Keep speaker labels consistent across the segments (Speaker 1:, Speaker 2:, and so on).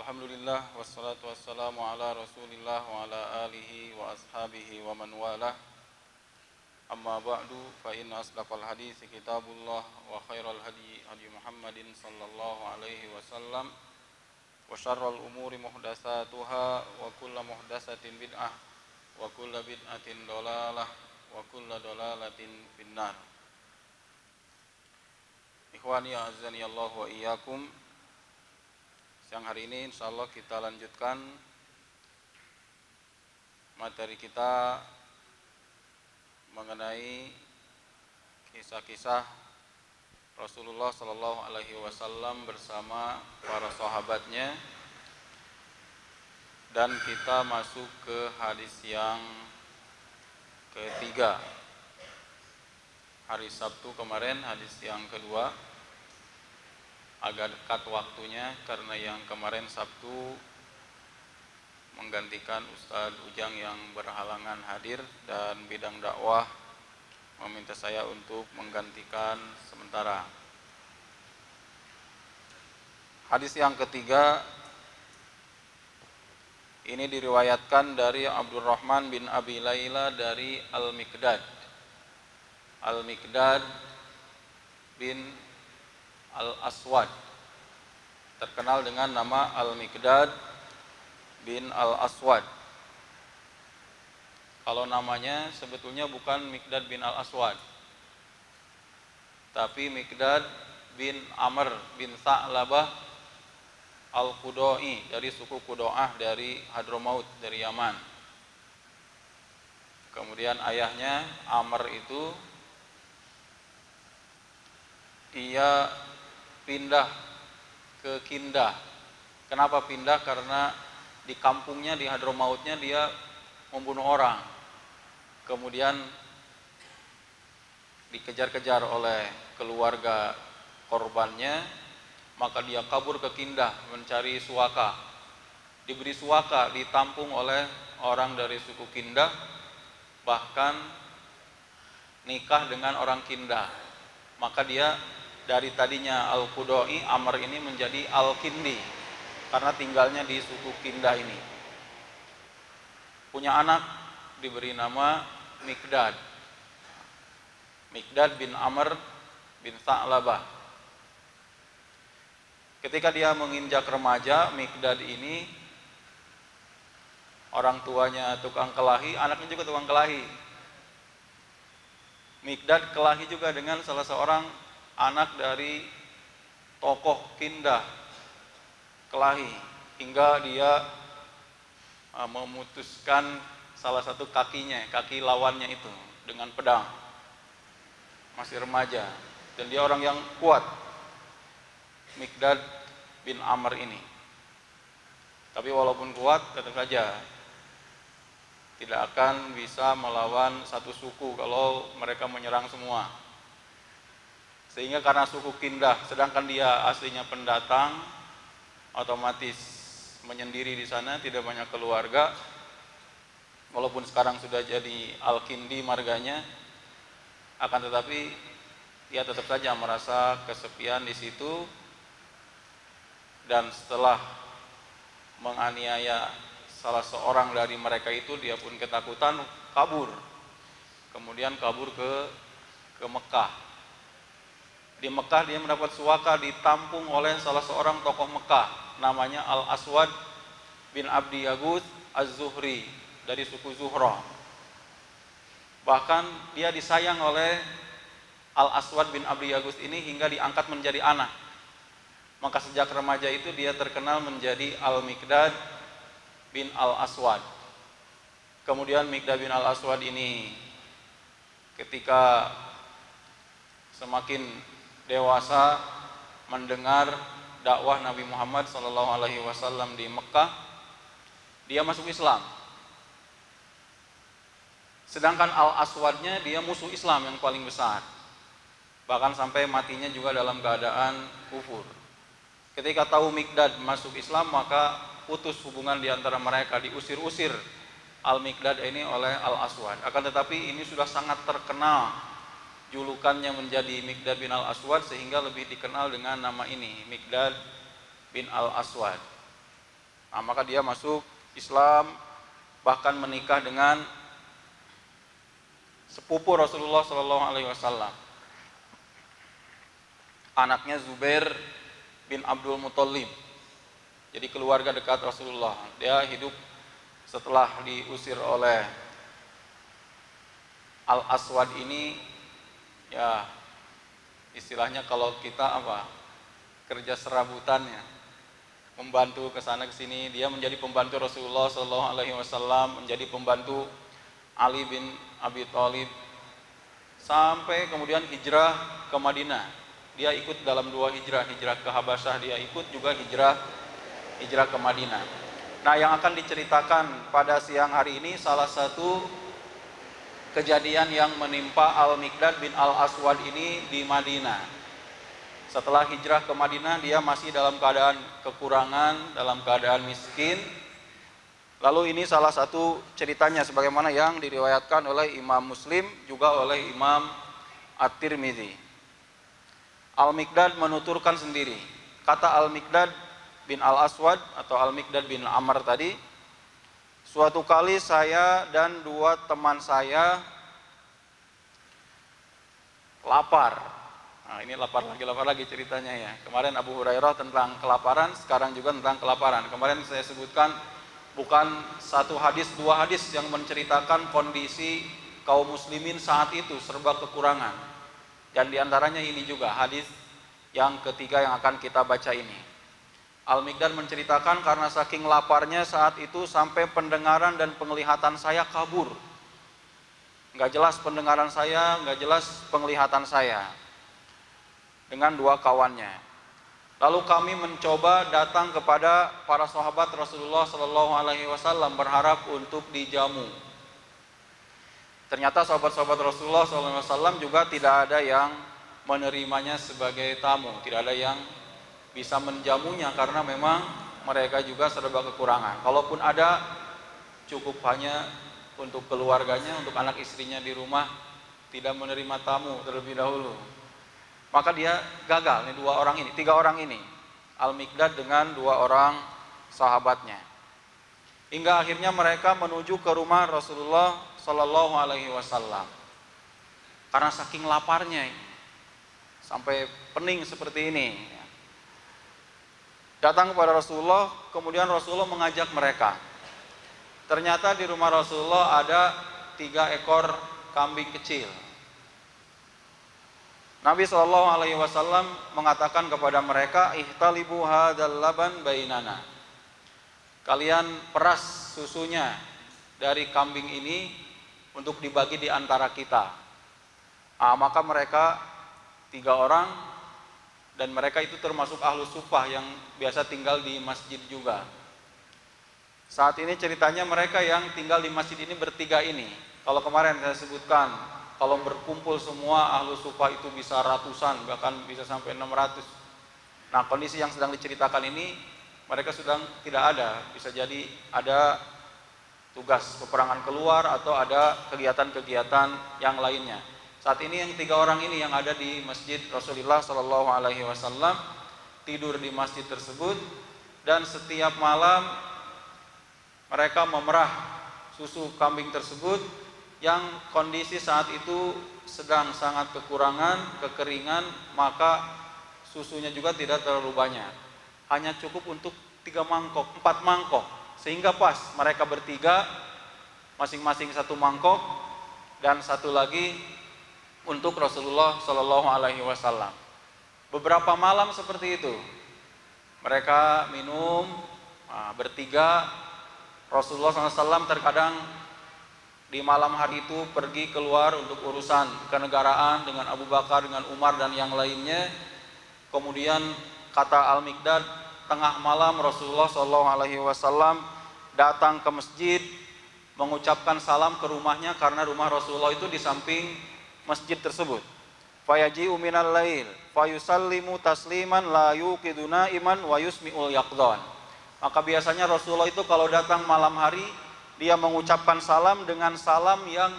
Speaker 1: Alhamdulillah wassalatu wassalamu ala Rasulillah wa ala alihi wa ashabihi wa man walah. Amma ba'du fa inna asdaqal hadits kitabullah wa khairal hadi hadi Muhammadin sallallahu alaihi wasallam wa syarrul umuri muhdatsatuha wa kullu muhdatsatin bid'ah wa kullu bid'atin dhalalah wa kullu dhalalatin finnar. Ikhwani a'azzani Allah wa iyyakum. Siang hari ini insyaallah kita lanjutkan materi kita mengenai kisah-kisah Rasulullah sallallahu alaihi wasallam bersama para sahabatnya, dan kita masuk ke hadis yang ketiga. Hari Sabtu kemarin hadis yang kedua. Agak dekat waktunya karena yang kemarin Sabtu menggantikan Ustadz Ujang yang berhalangan hadir, dan bidang dakwah meminta saya untuk menggantikan sementara. Hadis yang ketiga ini diriwayatkan dari Abdurrahman bin Abi Layla dari Al-Miqdad bin Al-Aswad, terkenal dengan nama Al-Miqdad bin Al-Aswad. Kalau namanya sebetulnya bukan Miqdad bin Al-Aswad, tapi Miqdad bin Amr bin Sa'labah Al-Qudai, dari suku Qudoah dari Hadramaut, dari Yaman. Kemudian ayahnya Amr itu dia pindah ke Kindah. Kenapa pindah? Karena di kampungnya, di Hadramautnya dia membunuh orang. Kemudian dikejar-kejar oleh keluarga korbannya, maka dia kabur ke Kindah mencari suaka. Diberi suaka, ditampung oleh orang dari suku Kindah, bahkan nikah dengan orang Kindah. Maka dia dari tadinya Al-Qudai, Amr ini menjadi Al-Kindi karena tinggalnya di suku Kindah ini. Punya anak diberi nama Miqdad. Miqdad bin Amr bin Sa'labah. Ketika dia menginjak remaja, Miqdad ini orang tuanya tukang kelahi, anaknya juga tukang kelahi. Miqdad kelahi juga dengan salah seorang anak dari tokoh Kindah, kelahi, hingga dia memutuskan salah satu kakinya, kaki lawannya itu dengan pedang. Masih remaja, dan dia orang yang kuat, Miqdad bin Amr ini. Tapi walaupun kuat, tetap saja tidak akan bisa melawan satu suku kalau mereka menyerang semua. Sehingga karena suku Kindah, sedangkan dia aslinya pendatang, otomatis menyendiri di sana, tidak banyak keluarga. Walaupun sekarang sudah jadi Al-Kindi marganya, akan tetapi dia tetap saja merasa kesepian di situ. Dan setelah menganiaya salah seorang dari mereka itu, dia pun ketakutan, kabur. Kemudian kabur ke Mekah. Di Mekah dia mendapat suaka, ditampung oleh salah seorang tokoh Mekah, namanya Al-Aswad bin Abdi Yaguth Az-Zuhri, dari suku Zuhrah. Bahkan dia disayang oleh Al-Aswad bin Abdi Yaguth ini hingga diangkat menjadi anak. Maka sejak remaja itu dia terkenal menjadi Al-Miqdad bin Al-Aswad. Kemudian Miqdad bin Al-Aswad ini ketika semakin dewasa mendengar dakwah Nabi Muhammad SAW di Mekah, dia masuk Islam. Sedangkan Al-Aswadnya dia musuh Islam yang paling besar, bahkan sampai matinya juga dalam keadaan kufur. Ketika tahu Miqdad masuk Islam, maka putus hubungan di antara mereka, diusir-usir Al-Miqdad ini oleh Al-Aswad. Akan tetapi ini sudah sangat terkenal julukannya menjadi Miqdad bin Al-Aswad, sehingga lebih dikenal dengan nama ini, Miqdad bin Al-Aswad. Nah, maka dia masuk Islam, bahkan menikah dengan sepupu Rasulullah Shallallahu Alaihi Wasallam, anaknya Zubair bin Abdul Muthalib. Jadi keluarga dekat Rasulullah. Dia hidup setelah diusir oleh Al-Aswad ini, ya istilahnya kalau kita kerja serabutannya, membantu ke sana ke sini. Dia menjadi pembantu Rasulullah Shallallahu Alaihi Wasallam, menjadi pembantu Ali bin Abi Thalib, sampai kemudian hijrah ke Madinah. Dia ikut dalam 2 hijrah, hijrah ke Habasyah, dia ikut juga hijrah ke Madinah. Nah, yang akan diceritakan pada siang hari ini salah satu kejadian yang menimpa Al-Miqdad bin Al-Aswad ini di Madinah. Setelah hijrah ke Madinah, dia masih dalam keadaan kekurangan, dalam keadaan miskin. Lalu ini salah satu ceritanya sebagaimana yang diriwayatkan oleh Imam Muslim, juga oleh Imam At-Tirmidzi. Al-Miqdad menuturkan sendiri. Kata Al-Miqdad bin Al-Aswad atau Al-Miqdad bin Amr tadi, suatu kali saya dan 2 teman saya lapar. Nah, ini lapar lagi ceritanya ya. Kemarin Abu Hurairah tentang kelaparan, sekarang juga tentang kelaparan. Kemarin saya sebutkan bukan 1 hadis, 2 hadis yang menceritakan kondisi kaum muslimin saat itu serba kekurangan. Dan diantaranya ini juga hadis yang ketiga yang akan kita baca ini. Al-Miqdad menceritakan karena saking laparnya saat itu sampai pendengaran dan penglihatan saya kabur. Nggak jelas pendengaran saya, nggak jelas penglihatan saya. Dengan 2 kawannya. Lalu kami mencoba datang kepada para sahabat Rasulullah Shallallahu Alaihi Wasallam berharap untuk dijamu. Ternyata sahabat-sahabat Rasulullah Shallallahu Alaihi Wasallam juga tidak ada yang menerimanya sebagai tamu, tidak ada yang bisa menjamunya karena memang mereka juga serba kekurangan. Kalaupun ada, cukup hanya untuk keluarganya, untuk anak istrinya di rumah, tidak menerima tamu terlebih dahulu. Maka dia gagal nih 3 orang ini, Al-Miqdad dengan 2 orang sahabatnya. Hingga akhirnya mereka menuju ke rumah Rasulullah Sallallahu Alaihi Wasallam. Karena saking laparnya, sampai pening seperti ini. Datang kepada Rasulullah, kemudian Rasulullah mengajak mereka. Ternyata di rumah Rasulullah ada 3 ekor kambing kecil. Nabi Shallallahu Alaihi Wasallam mengatakan kepada mereka, ihtalibu hadzal laban bainana. Kalian peras susunya dari kambing ini untuk dibagi di antara kita. Maka mereka 3 orang, dan mereka itu termasuk ahlu sufah yang biasa tinggal di masjid juga. Saat ini ceritanya mereka yang tinggal di masjid ini bertiga ini. Kalau kemarin saya sebutkan, kalau berkumpul semua ahlu sufah itu bisa ratusan, bahkan bisa sampai 600. Nah, kondisi yang sedang diceritakan ini, mereka sedang tidak ada. Bisa jadi ada tugas peperangan keluar atau ada kegiatan-kegiatan yang lainnya. Saat ini yang 3 orang ini yang ada di masjid Rasulullah Shallallahu Alaihi Wasallam, tidur di masjid tersebut, dan setiap malam mereka memerah susu kambing tersebut yang kondisi saat itu sedang sangat kekurangan, kekeringan, maka susunya juga tidak terlalu banyak. Hanya cukup untuk 4 mangkok, sehingga pas mereka bertiga, masing-masing 1 mangkok, dan 1 lagi untuk Rasulullah Shallallahu Alaihi Wasallam. Beberapa malam seperti itu, mereka minum bertiga. Rasulullah SAW terkadang di malam hari itu pergi keluar untuk urusan kenegaraan dengan Abu Bakar, dengan Umar dan yang lainnya. Kemudian kata Al-Miqdad, tengah malam Rasulullah SAW datang ke masjid, mengucapkan salam ke rumahnya karena rumah Rasulullah itu di samping masjid tersebut. Fayaji'u minal lail fayusallimu tasliman la yuqiduna iman wa yusmi'ul yaqdhan. Maka biasanya Rasulullah itu kalau datang malam hari, dia mengucapkan salam dengan salam yang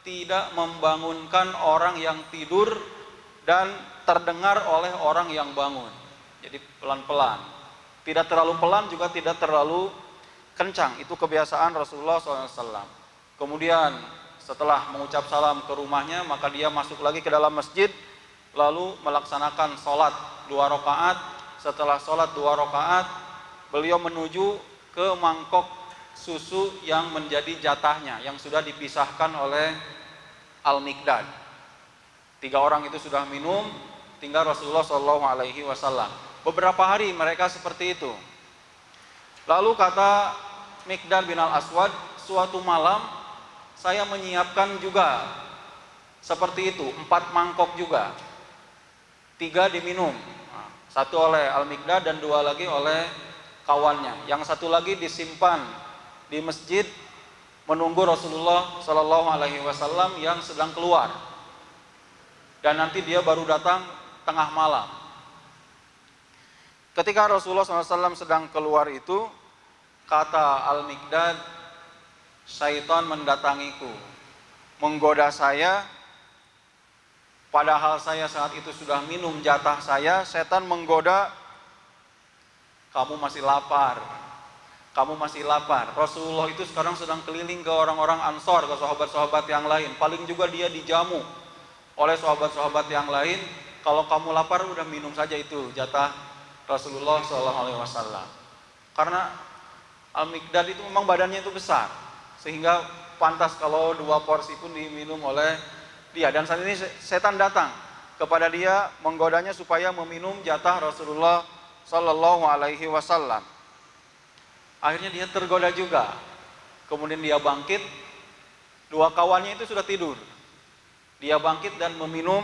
Speaker 1: tidak membangunkan orang yang tidur dan terdengar oleh orang yang bangun. Jadi pelan-pelan, Tidak terlalu pelan juga tidak terlalu kencang. Itu kebiasaan Rasulullah SAW. Kemudian setelah mengucap salam ke rumahnya, maka dia masuk lagi ke dalam masjid, lalu melaksanakan sholat 2 rakaat. Setelah sholat 2 rakaat, beliau menuju ke mangkok susu yang menjadi jatahnya, yang sudah dipisahkan oleh Al-Miqdad. 3 orang itu sudah minum, tinggal Rasulullah SAW. Beberapa hari mereka seperti itu. Lalu kata Miqdad bin Al-Aswad, suatu malam saya menyiapkan juga seperti itu, 4 mangkok juga. 3 diminum, 1 oleh Al-Miqdad dan 2 lagi oleh kawannya. Yang 1 lagi disimpan di masjid menunggu Rasulullah SAW yang sedang keluar. Dan nanti dia baru datang tengah malam. Ketika Rasulullah SAW sedang keluar itu, kata Al-Miqdad, syaitan mendatangiku, menggoda saya, padahal saya saat itu sudah minum jatah saya. Setan menggoda, kamu masih lapar, kamu masih lapar. Rasulullah itu sekarang sedang keliling ke orang-orang Ansor, ke sahabat-sahabat yang lain. Paling juga dia dijamu oleh sahabat-sahabat yang lain. Kalau kamu lapar, udah minum saja itu jatah Rasulullah SAW. Karena Al-Miqdad itu memang badannya itu besar, sehingga pantas kalau 2 porsi pun diminum oleh dia. Dan saat ini setan datang kepada dia menggodanya supaya meminum jatah Rasulullah SAW. Akhirnya dia tergoda juga. Kemudian dia bangkit, 2 kawannya itu sudah tidur. Dia bangkit dan meminum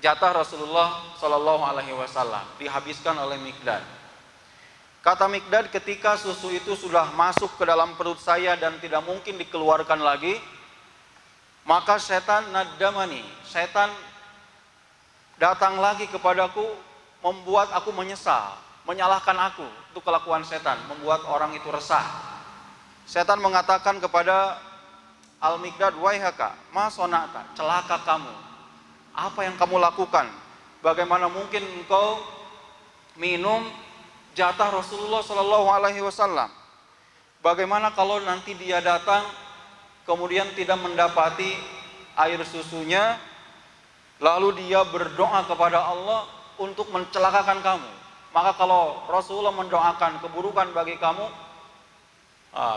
Speaker 1: jatah Rasulullah SAW, dihabiskan oleh Miqdad. Kata Miqdad, ketika susu itu sudah masuk ke dalam perut saya dan tidak mungkin dikeluarkan lagi, maka setan nadamani, setan datang lagi kepadaku, membuat aku menyesal, menyalahkan aku. Itu kelakuan setan, membuat orang itu resah. Setan mengatakan kepada Al-Miqdad, waihaka, ma sonata, celaka kamu. Apa yang kamu lakukan? Bagaimana mungkin engkau minum jatah Rasulullah SAW? Bagaimana kalau nanti dia datang kemudian tidak mendapati air susunya, lalu dia berdoa kepada Allah untuk mencelakakan kamu? Maka kalau Rasulullah mendoakan keburukan bagi kamu,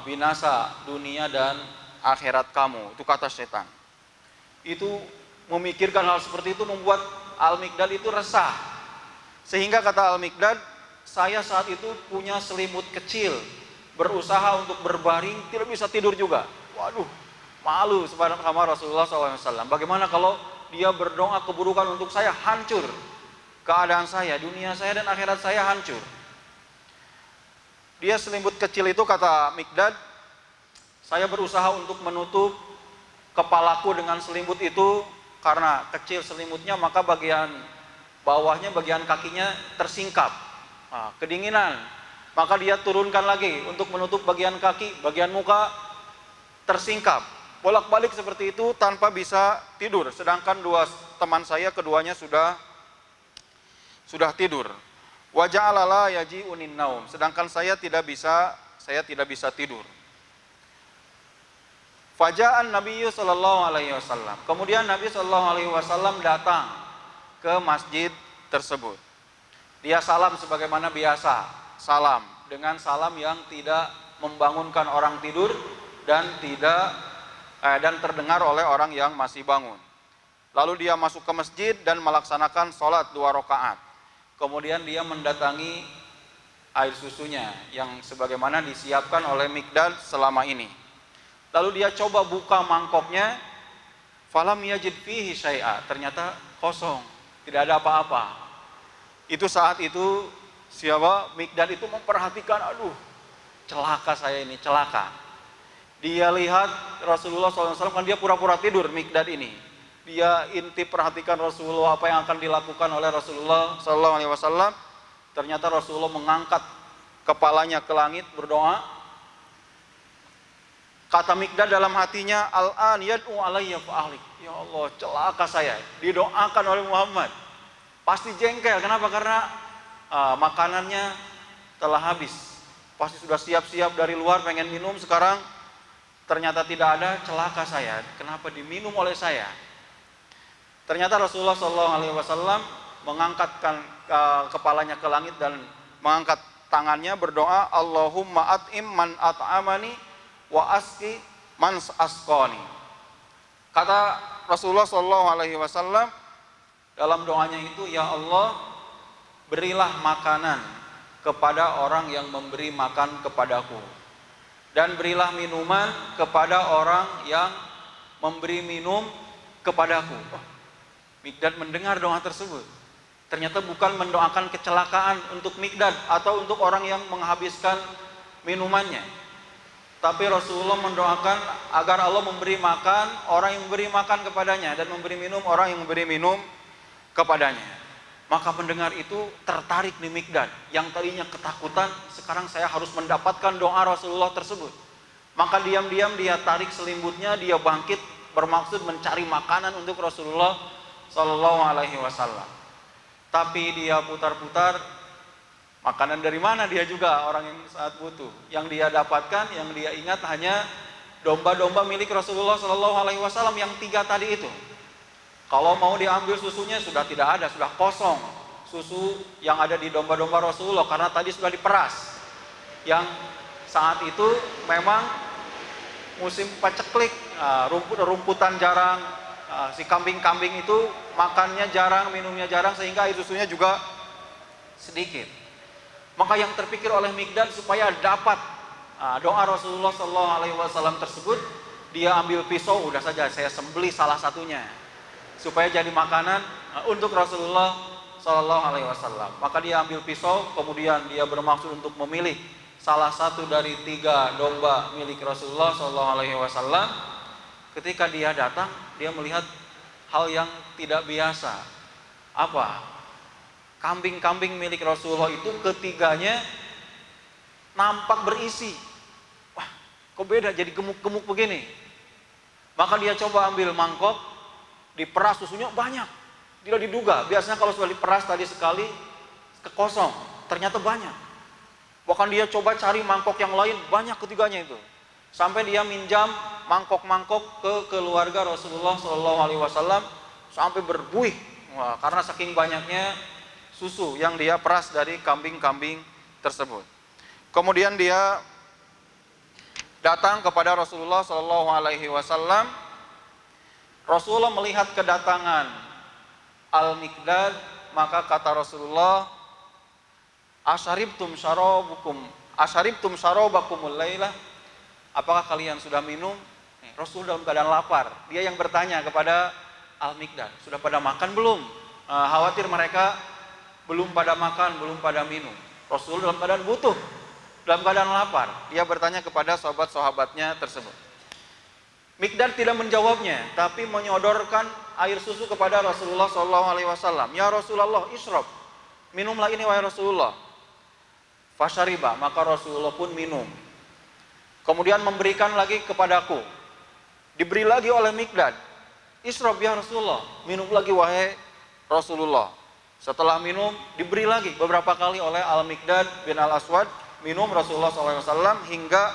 Speaker 1: binasa dunia dan akhirat kamu. Itu kata setan. Itu memikirkan hal seperti itu membuat Al-Miqdad itu resah. Sehingga kata Al-Miqdad, saya saat itu punya selimut kecil, berusaha untuk berbaring, tidak bisa tidur juga. Waduh, malu sama Rasulullah SAW. Bagaimana kalau dia berdoa keburukan untuk saya, hancur keadaan saya, dunia saya dan akhirat saya hancur. Dia selimut kecil itu, kata Miqdad, saya berusaha untuk menutup kepalaku dengan selimut itu. Karena kecil selimutnya, maka bagian bawahnya, bagian kakinya tersingkap, kedinginan. Maka dia turunkan lagi untuk menutup bagian kaki, bagian muka tersingkap. Bolak-balik seperti itu tanpa bisa tidur. Sedangkan 2 teman saya, keduanya sudah tidur. Wa ja'ala la yaji'unin naum. Sedangkan saya tidak bisa tidur. Faja'an Nabi sallallahu alaihi wasallam. Kemudian Nabi sallallahu alaihi wasallam datang ke masjid tersebut. Dia salam sebagaimana biasa, salam dengan salam yang tidak membangunkan orang tidur dan terdengar oleh orang yang masih bangun. Lalu dia masuk ke masjid dan melaksanakan sholat 2 rakaat. Kemudian dia mendatangi air susunya yang sebagaimana disiapkan oleh Miqdad selama ini. Lalu dia coba buka mangkoknya, falam yajid fihi syai'a, ternyata kosong, tidak ada apa-apa. Itu saat itu Miqdad itu memperhatikan, aduh, celaka saya ini, celaka. Dia lihat Rasulullah SAW, kan dia pura-pura tidur Miqdad ini. Dia intip perhatikan Rasulullah, apa yang akan dilakukan oleh Rasulullah SAW. Ternyata Rasulullah mengangkat kepalanya ke langit berdoa. Kata Miqdad dalam hatinya, al-an yad'u alayya fa'ahlik. Ya Allah, celaka saya, didoakan oleh Muhammad. Pasti jengkel, kenapa? Karena makanannya telah habis. Pasti sudah siap-siap dari luar pengen minum, sekarang ternyata tidak ada, celaka saya. Kenapa diminum oleh saya? Ternyata Rasulullah SAW mengangkatkan kepalanya ke langit dan mengangkat tangannya berdoa, Allahumma at'im man at'amani wa aski man asqani. Kata Rasulullah SAW dalam doanya itu, ya Allah, berilah makanan kepada orang yang memberi makan kepadaku, dan berilah minuman kepada orang yang memberi minum kepadaku. Mikdad mendengar doa tersebut. Ternyata bukan mendoakan kecelakaan untuk Mikdad atau untuk orang yang menghabiskan minumannya, tapi Rasulullah mendoakan agar Allah memberi makan orang yang memberi makan kepadanya, dan memberi minum orang yang memberi minum kepadanya. Maka pendengar itu tertarik di Mikdad, yang tadinya ketakutan, sekarang saya harus mendapatkan doa Rasulullah tersebut. Maka diam-diam dia tarik selimutnya, dia bangkit bermaksud mencari makanan untuk Rasulullah SAW. Tapi dia putar-putar, makanan dari mana dia juga orang yang sangat butuh. Yang dia dapatkan, yang dia ingat hanya domba-domba milik Rasulullah SAW yang 3 tadi itu. Kalau mau diambil susunya sudah tidak ada, sudah kosong susu yang ada di domba-domba Rasulullah, karena tadi sudah diperas. Yang saat itu memang musim paceklik, rumputan jarang, si kambing-kambing itu makannya jarang, minumnya jarang, sehingga air susunya juga sedikit. Maka yang terpikir oleh Mikdad supaya dapat doa Rasulullah SAW tersebut, dia ambil pisau, udah saja saya sembelih salah satunya supaya jadi makanan untuk Rasulullah SAW. Maka dia ambil pisau, kemudian dia bermaksud untuk memilih salah satu dari 3 domba milik Rasulullah SAW. Ketika dia datang, dia melihat hal yang tidak biasa. Apa? Kambing-kambing milik Rasulullah itu ketiganya nampak berisi. Wah, kok beda, jadi gemuk-gemuk begini. Maka dia coba ambil mangkok, diperas susunya banyak. Tidak diduga, biasanya kalau sudah diperas tadi sekali kekosong, ternyata banyak. Bahkan dia coba cari mangkok yang lain, banyak ketiganya itu. Sampai dia minjam mangkok-mangkok ke keluarga Rasulullah SAW sampai berbuih. Wah, karena saking banyaknya susu yang dia peras dari kambing-kambing tersebut. Kemudian dia datang kepada Rasulullah SAW. Rasulullah melihat kedatangan Al-Mikdad, maka kata Rasulullah, Asyaribtum syarabakumul lailah, apakah kalian sudah minum? Rasul dalam keadaan lapar. Dia yang bertanya kepada Al-Mikdad, sudah pada makan belum? Khawatir mereka belum pada makan, belum pada minum. Rasul dalam keadaan butuh, dalam keadaan lapar. Dia bertanya kepada sahabat-sahabatnya tersebut. Mikdad tidak menjawabnya, tapi menyodorkan air susu kepada Rasulullah SAW. Ya Rasulullah, isrob, minumlah ini wahai Rasulullah. Fasyariba, maka Rasulullah pun minum. Kemudian memberikan lagi kepadaku. Diberi lagi oleh Mikdad. Isrob ya Rasulullah, minum lagi wahai Rasulullah. Setelah minum, diberi lagi beberapa kali oleh Al-Mikdad bin Al-Aswad. Minum Rasulullah SAW hingga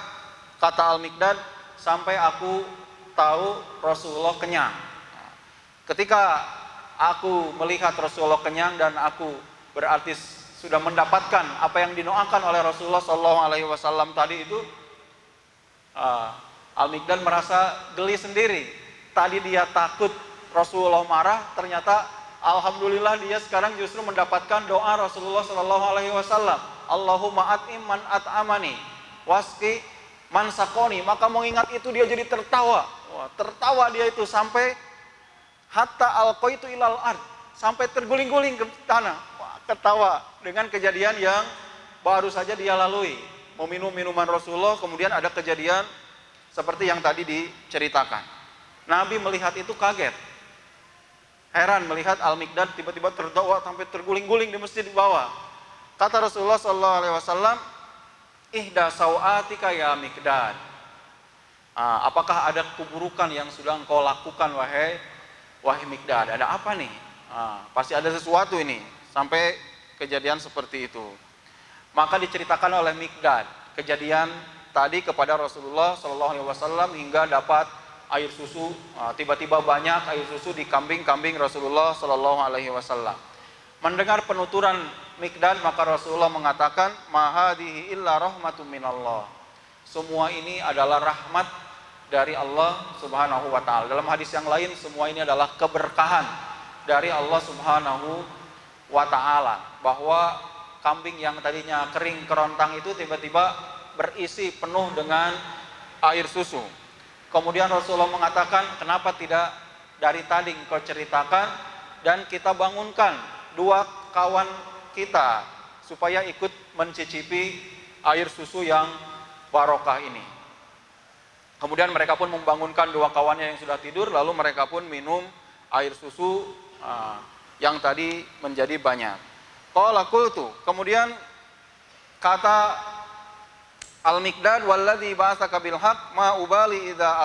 Speaker 1: kata Al-Mikdad, sampai aku tahu Rasulullah kenyang. Ketika aku melihat Rasulullah kenyang dan aku berarti sudah mendapatkan apa yang dinoakan oleh Rasulullah SAW tadi itu, Al-Mikdad merasa geli sendiri. Tadi dia takut Rasulullah marah, ternyata alhamdulillah dia sekarang justru mendapatkan doa Rasulullah SAW. Allahumma at'im man at'amani waski man sakoni. Maka mengingat itu dia jadi tertawa. Wah, tertawa dia itu sampai hatta alqaitu ilal ard, sampai terguling-guling ke tanah. Wah, ketawa dengan kejadian yang baru saja dia lalui. Meminum minuman Rasulullah, kemudian ada kejadian seperti yang tadi diceritakan. Nabi melihat itu kaget. Heran melihat Al-Mikdad tiba-tiba tertawa sampai terguling-guling di masjid di bawah. Kata Rasulullah SAW, ihda sawatika ya Mikdad. Apakah ada keburukan yang sudah engkau lakukan wahai Mikdad? Ada apa nih? Pasti ada sesuatu ini sampai kejadian seperti itu. Maka diceritakan oleh Mikdad kejadian tadi kepada Rasulullah Shallallahu Alaihi Wasallam hingga dapat air susu, tiba-tiba banyak air susu di kambing-kambing Rasulullah Shallallahu Alaihi Wasallam. Mendengar penuturan Mikdad, maka Rasulullah mengatakan, mahadihi illa rahmatum minallah. Semua ini adalah rahmat dari Allah Subhanahu wa taala. Dalam hadis yang lain, semua ini adalah keberkahan dari Allah Subhanahu wa taala, bahwa kambing yang tadinya kering kerontang itu tiba-tiba berisi penuh dengan air susu. Kemudian Rasulullah mengatakan, kenapa tidak dari tadi engkau ceritakan dan kita bangunkan dua kawan kita supaya ikut mencicipi air susu yang barokah ini. Kemudian mereka pun membangunkan dua kawannya yang sudah tidur, lalu mereka pun minum air susu yang tadi menjadi banyak. Qala qultu, kemudian kata Al-Miqdad, walladzi ba'atsaka bil haqq ma ubali idza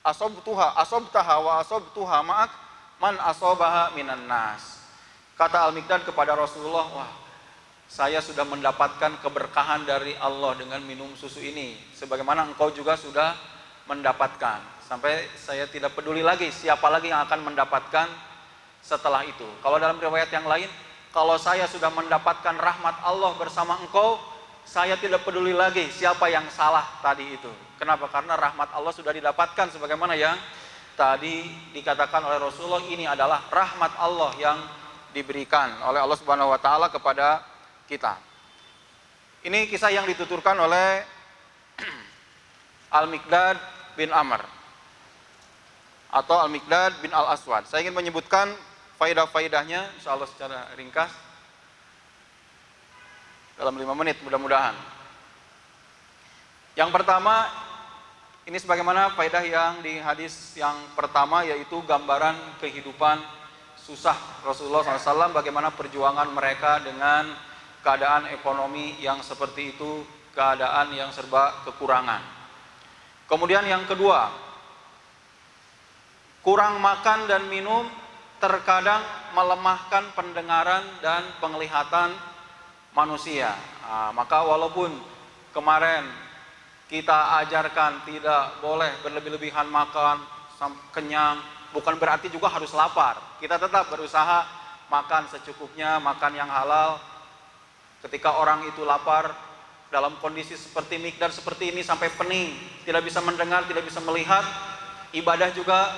Speaker 1: asabtaha wa asabtuha ma'ak man asabaha minan nas. Kata Al-Miqdad kepada Rasulullah, wah, saya sudah mendapatkan keberkahan dari Allah dengan minum susu ini, sebagaimana engkau juga sudah mendapatkan. Sampai saya tidak peduli lagi siapa lagi yang akan mendapatkan setelah itu. Kalau dalam riwayat yang lain, kalau saya sudah mendapatkan rahmat Allah bersama engkau, saya tidak peduli lagi siapa yang salah tadi itu. Kenapa? Karena rahmat Allah sudah didapatkan, sebagaimana yang tadi dikatakan oleh Rasulullah, ini adalah rahmat Allah yang diberikan oleh Allah Subhanahu wa taala kepada kita. Ini kisah yang dituturkan oleh Al-Miqdad bin Amr atau Al-Miqdad bin Al-Aswad. Saya ingin menyebutkan faidah-faidahnya insyaallah secara ringkas dalam 5 menit mudah-mudahan. Yang pertama, ini sebagaimana faidah yang di hadis yang pertama, yaitu gambaran kehidupan susah Rasulullah SAW, bagaimana perjuangan mereka dengan keadaan ekonomi yang seperti itu, keadaan yang serba kekurangan. Kemudian yang kedua, kurang makan dan minum terkadang melemahkan pendengaran dan penglihatan manusia. Maka walaupun kemarin kita ajarkan tidak boleh berlebih-lebihan makan, kenyang, bukan berarti juga harus lapar. Kita tetap berusaha makan secukupnya, makan yang halal. Ketika orang itu lapar, dalam kondisi seperti Mikdad seperti ini sampai pening, tidak bisa mendengar, tidak bisa melihat, ibadah juga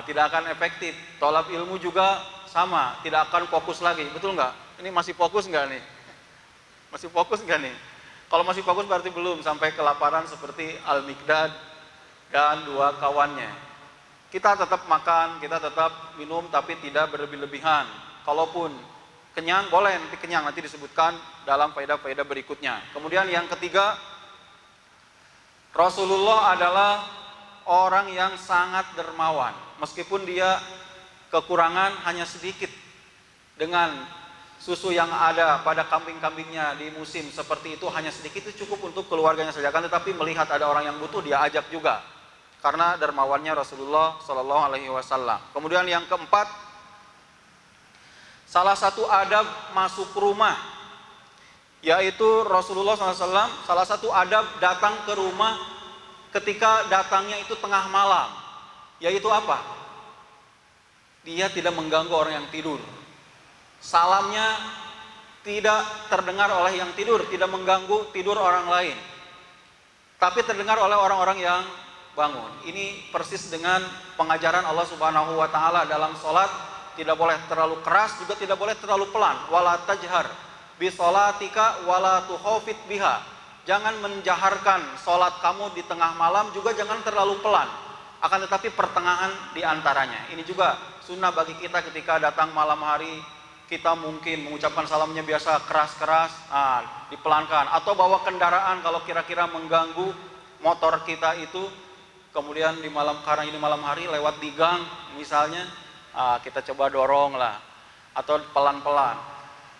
Speaker 1: tidak akan efektif. Tolab ilmu juga sama, tidak akan fokus lagi. Betul nggak? Ini masih fokus nggak nih? Masih fokus nggak nih? Kalau masih fokus berarti belum sampai kelaparan seperti Al-Miqdad dan dua kawannya. Kita tetap makan, kita tetap minum, tapi tidak berlebih-lebihan. Kalaupun kenyang, boleh nanti kenyang, nanti disebutkan dalam faedah-faedah berikutnya. Kemudian yang ketiga, Rasulullah adalah orang yang sangat dermawan. Meskipun dia kekurangan hanya sedikit, dengan susu yang ada pada kambing-kambingnya di musim seperti itu hanya sedikit, itu cukup untuk keluarganya saja. Kan tetapi melihat ada orang yang butuh, dia ajak juga. Karena dermawannya Rasulullah Shallallahu Alaihi Wasallam. Kemudian yang keempat, salah satu adab masuk rumah, yaitu Rasulullah SAW, salah satu adab datang ke rumah ketika datangnya itu tengah malam, yaitu apa? Dia tidak mengganggu orang yang tidur. Salamnya tidak terdengar oleh yang tidur, tidak mengganggu tidur orang lain, tapi terdengar oleh orang-orang yang bangun. Ini persis dengan pengajaran Allah Subhanahu wa taala dalam salat, tidak boleh terlalu keras, juga tidak boleh terlalu pelan. Wala tajhar bi sholatika wala tukhafit biha. Jangan menjaharkan salat kamu di tengah malam, juga jangan terlalu pelan. Akan tetapi pertengahan di antaranya. Ini juga sunnah bagi kita ketika datang malam hari, kita mungkin mengucapkan salamnya biasa keras-keras, dipelankan, atau bawa kendaraan kalau kira-kira mengganggu motor kita itu. Kemudian di malam, karena ini malam hari, lewat di gang misalnya, kita coba dorong lah, atau pelan-pelan.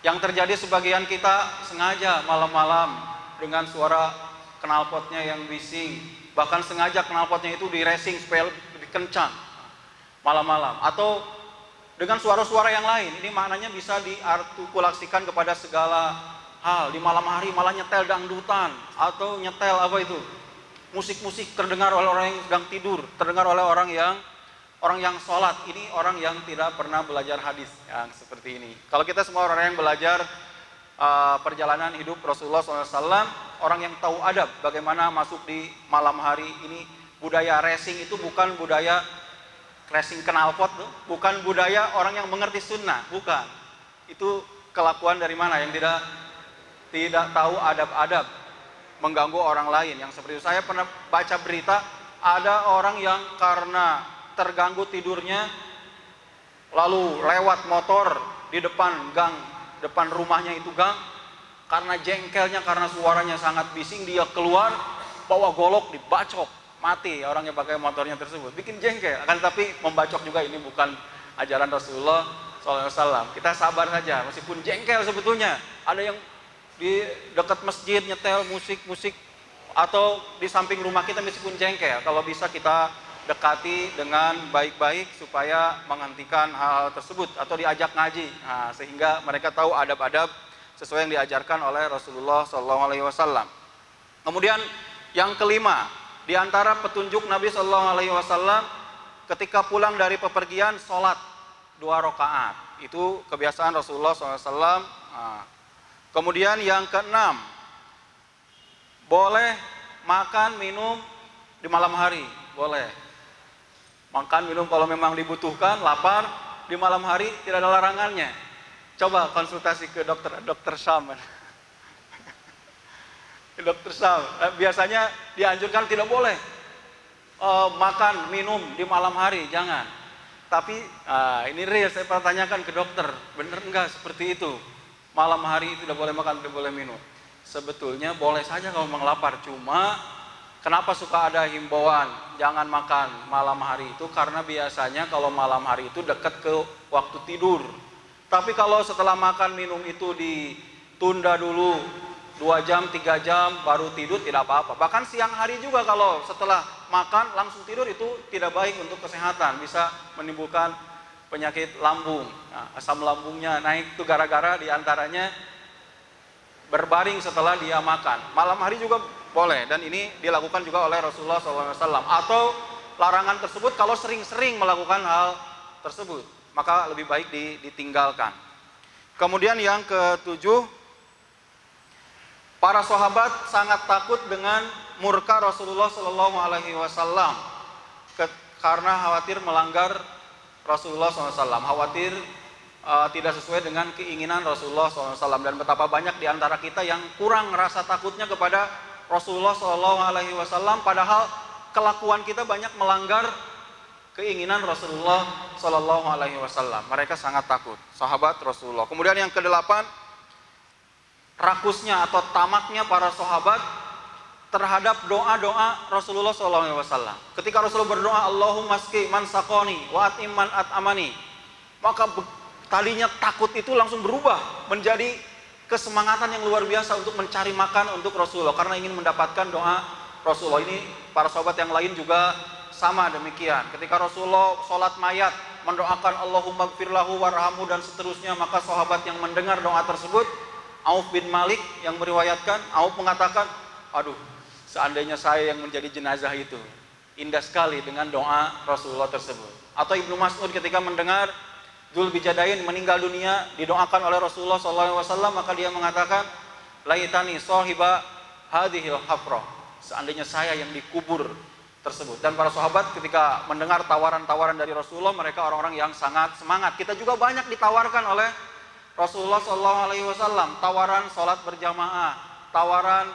Speaker 1: Yang terjadi sebagian kita sengaja malam-malam dengan suara knalpotnya yang bising, bahkan sengaja knalpotnya itu di racing supaya lebih kencang malam-malam, atau dengan suara-suara yang lain. Ini maknanya bisa diartikulasikan kepada segala hal. Di malam hari malah nyetel dangdutan atau nyetel apa itu? Musik-musik terdengar oleh orang yang sedang tidur, terdengar oleh orang yang sholat. Ini orang yang tidak pernah belajar hadis yang seperti ini. Kalau kita semua orang yang belajar perjalanan hidup Rasulullah SAW, orang yang tahu adab bagaimana masuk di malam hari ini. Budaya racing itu bukan budaya racing knalpot, bukan budaya orang yang mengerti sunnah, bukan. Itu kelakuan dari mana yang tidak tahu adab-adab, mengganggu orang lain. Yang seperti itu, saya pernah baca berita ada orang yang karena terganggu tidurnya lalu lewat motor di depan gang, depan rumahnya itu gang, karena jengkelnya, karena suaranya sangat bising, dia keluar bawa golok dibacok, mati orang yang pakai motornya tersebut. Bikin jengkel, akan tapi membacok juga ini bukan ajaran Rasulullah SAW. Kita sabar saja, meskipun jengkel sebetulnya. Ada yang di dekat masjid nyetel musik-musik, atau di samping rumah kita meskipun jengkel. Kalau bisa kita dekati dengan baik-baik supaya menghentikan hal tersebut, atau diajak ngaji, sehingga mereka tahu adab-adab sesuai yang diajarkan oleh Rasulullah SAW. Kemudian yang kelima, di antara petunjuk Nabi SAW ketika pulang dari pepergian, sholat 2 rakaat. Itu kebiasaan Rasulullah SAW. Kemudian yang keenam, boleh makan minum di malam hari, boleh. Makan minum kalau memang dibutuhkan, lapar di malam hari tidak ada larangannya. Coba konsultasi ke dokter Syam. Dokter Syam, biasanya dianjurkan tidak boleh makan minum di malam hari, jangan. Tapi ini real, saya pernah tanyakan ke dokter, bener enggak seperti itu? Malam hari tidak boleh makan, tidak boleh minum. Sebetulnya boleh saja kalau memang lapar, cuma kenapa suka ada himbauan jangan makan malam hari itu? Karena biasanya kalau malam hari itu dekat ke waktu tidur. Tapi kalau setelah makan minum itu ditunda dulu 2 jam, 3 jam baru tidur, tidak apa-apa. Bahkan siang hari juga kalau setelah makan langsung tidur itu tidak baik untuk kesehatan, bisa menimbulkan penyakit lambung. Asam lambungnya naik itu gara-gara diantaranya berbaring setelah dia makan. Malam hari juga boleh, dan ini dilakukan juga oleh Rasulullah SAW. Atau larangan tersebut kalau sering-sering melakukan hal tersebut, maka lebih baik ditinggalkan. Kemudian yang ketujuh, para sahabat sangat takut dengan murka Rasulullah SAW karena khawatir melanggar Rasulullah SAW, khawatir tidak sesuai dengan keinginan Rasulullah SAW. Dan betapa banyak di antara kita yang kurang rasa takutnya kepada Rasulullah SAW, padahal kelakuan kita banyak melanggar keinginan Rasulullah SAW. Mereka sangat takut, sahabat Rasulullah. Kemudian yang kedelapan, rakusnya atau tamaknya para sahabat terhadap doa-doa Rasulullah SAW. Ketika Rasulullah berdoa, Allahumma ski man sakoni wa at'im man at'amani, maka tadinya takut itu langsung berubah menjadi kesemangatan yang luar biasa untuk mencari makan untuk Rasulullah, karena ingin mendapatkan doa Rasulullah. Ini para sahabat yang lain juga sama demikian. Ketika Rasulullah sholat mayat mendoakan Allahumma gfirlahu warhamhu dan seterusnya, maka sahabat yang mendengar doa tersebut, Auf bin Malik yang meriwayatkan, Auf mengatakan, aduh, seandainya saya yang menjadi jenazah itu. Indah sekali dengan doa Rasulullah tersebut. Atau Ibnu Mas'ud ketika mendengar Dzulbijadain meninggal dunia, didoakan oleh Rasulullah SAW, maka dia mengatakan, laitani sahiba hadhil hafrah, seandainya saya yang dikubur tersebut. Dan para sahabat ketika mendengar tawaran-tawaran dari Rasulullah, mereka orang-orang yang sangat semangat. Kita juga banyak ditawarkan oleh Rasulullah SAW, tawaran sholat berjamaah, tawaran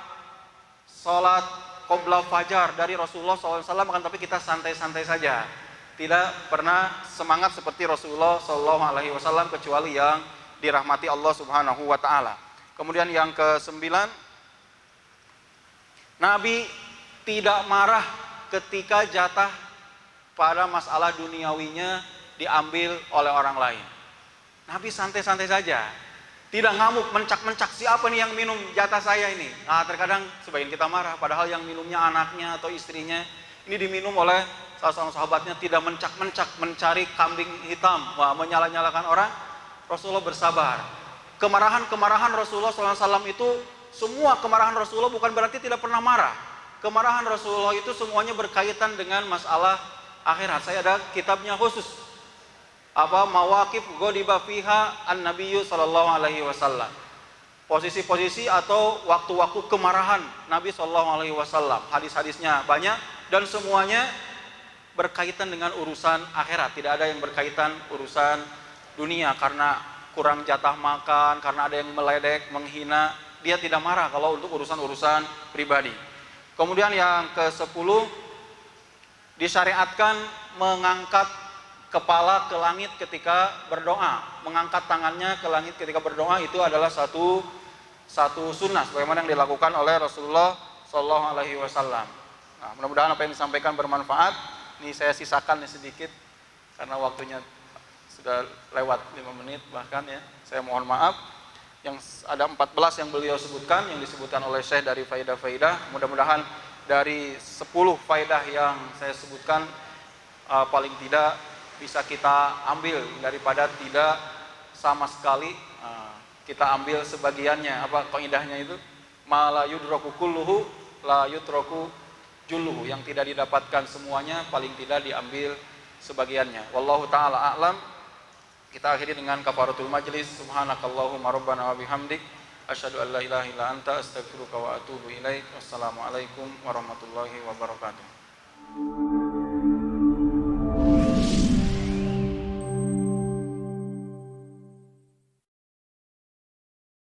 Speaker 1: sholat qobla fajar dari Rasulullah SAW, akan tapi kita santai-santai saja, tidak pernah semangat seperti Rasulullah SAW, kecuali yang dirahmati Allah Subhanahu wa Ta'ala. Kemudian yang ke-9, Nabi tidak marah ketika jatah pada masalah duniawinya diambil oleh orang lain. Nabi santai-santai saja, tidak ngamuk, mencak-mencak, siapa nih yang minum jatah saya ini. Terkadang sebagian kita marah, padahal yang minumnya anaknya atau istrinya, ini diminum oleh salah seorang sahabatnya, tidak mencak-mencak, mencari kambing hitam, menyala-nyalakan orang. Rasulullah bersabar. kemarahan-kemarahan Rasulullah SAW itu, semua kemarahan Rasulullah bukan berarti tidak pernah marah. Kemarahan Rasulullah itu semuanya berkaitan dengan masalah akhirat. Saya ada kitabnya khusus, mawaqif ghadiba fiha an-nabiyyu sallallahu alaihi wasallam. Posisi-posisi atau waktu-waktu kemarahan Nabi sallallahu alaihi wasallam. Hadis-hadisnya banyak dan semuanya berkaitan dengan urusan akhirat. Tidak ada yang berkaitan urusan dunia karena kurang jatah makan, karena ada yang meledek, menghina. Dia tidak marah kalau untuk urusan-urusan pribadi. Kemudian yang ke-10, disyariatkan mengangkat kepala ke langit ketika berdoa. Mengangkat tangannya ke langit ketika berdoa itu adalah satu sunnah sebagaimana yang dilakukan oleh Rasulullah Shallallahu Alaihi Wasallam. Nah, mudah-mudahan apa yang disampaikan bermanfaat. Ini saya sisakan sedikit karena waktunya sudah lewat 5 menit bahkan ya. Saya mohon maaf. Yang ada 14 yang beliau sebutkan, yang disebutkan oleh Syekh dari faidah-faidah. Mudah-mudahan dari 10 faidah yang saya sebutkan paling tidak bisa kita ambil daripada tidak sama sekali. Kita ambil sebagiannya. Apa kaidahnya itu? Ma la yudraku kulluhu la yutraku julluhu. Yang tidak didapatkan semuanya paling tidak diambil sebagiannya. Wallahu taala a'lam. Kita akhiri dengan kafaratul majlis. Subhanakallahumma rabbana wa bihamdik asyhadu an la ilaha illa anta astaghfiruka wa atubu ilaik. Wassalamualaikum warahmatullahi wabarakatuh.